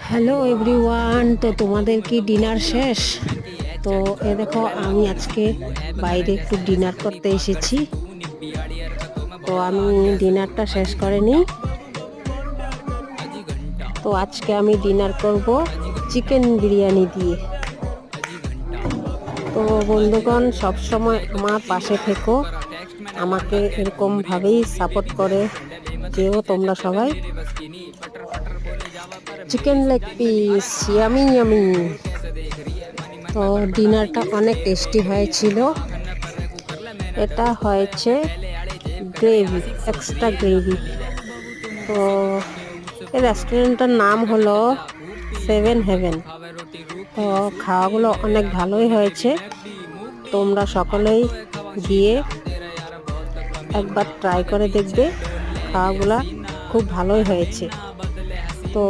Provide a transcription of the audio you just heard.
Hello everyone, তো তোমাদের কি ডিনার শেষ? তো দেখো আমি আজকে বাইরে একটু ডিনার করতে এসেছি। তো আমি ডিনারটা শেষ করে নিই। তো আজকে আমি ডিনার করব চিকেন বিরিয়ানি দিয়ে। তো বন্ধুগণ, সবসময় আমার পাশে থেকো, আমাকে এরকমভাবেই সাপোর্ট করে যেও তোমরা সবাই। Chicken leg piece, yummy yummy. তো ডিনারটা অনেক টেস্টি হয়েছিল। এটা হয়েছে গ্রেভি, এক্সট্রা গ্রেভি। তো এই রেস্টুরেন্টটার নাম হলো 7 হেভেন। তো খাওয়াগুলো অনেক ভালোই হয়েছে। তোমরা সকলেই গিয়ে একবার ট্রাই করে দেখবে, খাওয়াগুলা খুব ভালোই হয়েছে। তো